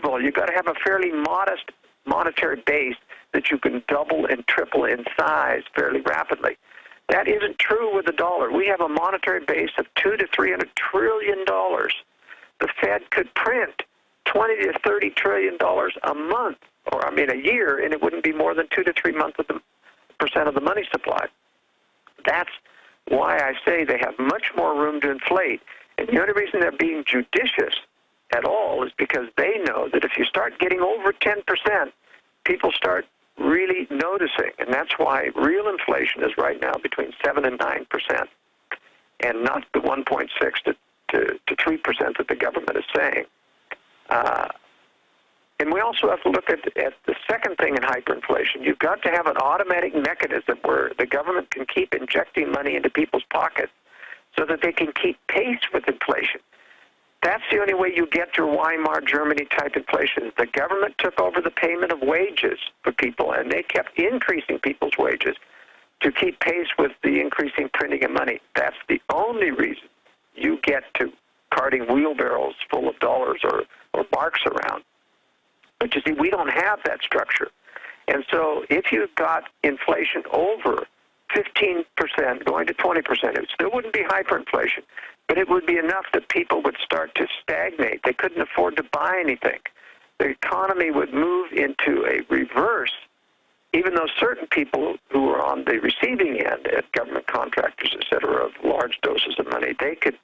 all, you've got to have a fairly modest monetary base that you can double and triple in size fairly rapidly. That isn't true with the dollar. We have a monetary base of $200 to $300 trillion. The Fed could print $20 to $30 trillion a month, or a year, and it wouldn't be more than 2 to 3 months of the percent of the money supply. That's why I say they have much more room to inflate. And the only reason they're being judicious at all is because they know that if you start getting over 10%, people start really noticing. And that's why real inflation is right now between 7 and 9%, and not the 1.6 to 3% that the government is saying. And we also have to look at the second thing in hyperinflation. You've got to have an automatic mechanism where the government can keep injecting money into people's pockets so that they can keep pace with inflation. That's the only way you get your Weimar Germany type inflation. The government took over the payment of wages for people, and they kept increasing people's wages to keep pace with the increasing printing of money. That's the only reason you get to carting wheelbarrows full of dollars or marks around. But you see, we don't have that structure. And so if you've got inflation over 15% going to 20%, it still wouldn't be hyperinflation, but it would be enough that people would start to stagnate. They couldn't afford to buy anything. The economy would move into a reverse, even though certain people who are on the receiving end, at government contractors, et cetera, of large doses of money, they could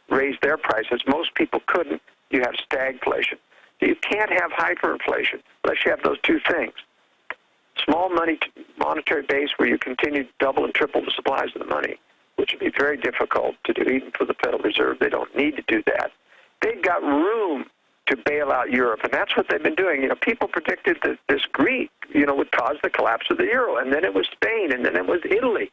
raise their prices. Most people couldn't. You have stagflation. You can't have hyperinflation unless you have those two things. Small monetary base where you continue to double and triple the supplies of the money, which would be very difficult to do even for the Federal Reserve. They don't need to do that. They've got room to bail out Europe, and that's what they've been doing. People predicted that this Greek, would cause the collapse of the euro, and then it was Spain, and then it was Italy.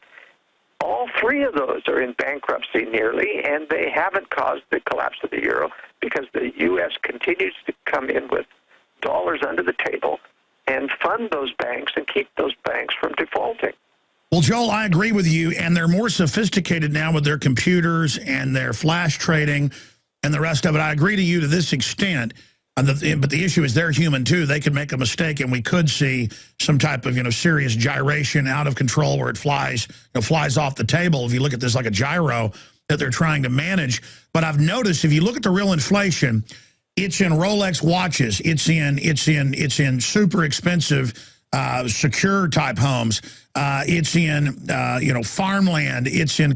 All three of those are in bankruptcy nearly, and they haven't caused the collapse of the euro because the U.S. continues to come in with dollars under the table and fund those banks and keep those banks from defaulting. Well, Joel, I agree with you, and they're more sophisticated now with their computers and their flash trading and the rest of it. I agree to you to this extent, but the issue is they're human too. They could make a mistake, and we could see some type of serious gyration out of control where it flies off the table. If you look at this like a gyro that they're trying to manage. But I've noticed if you look at the real inflation, it's in Rolex watches, it's in super expensive secure type homes, it's in farmland, it's in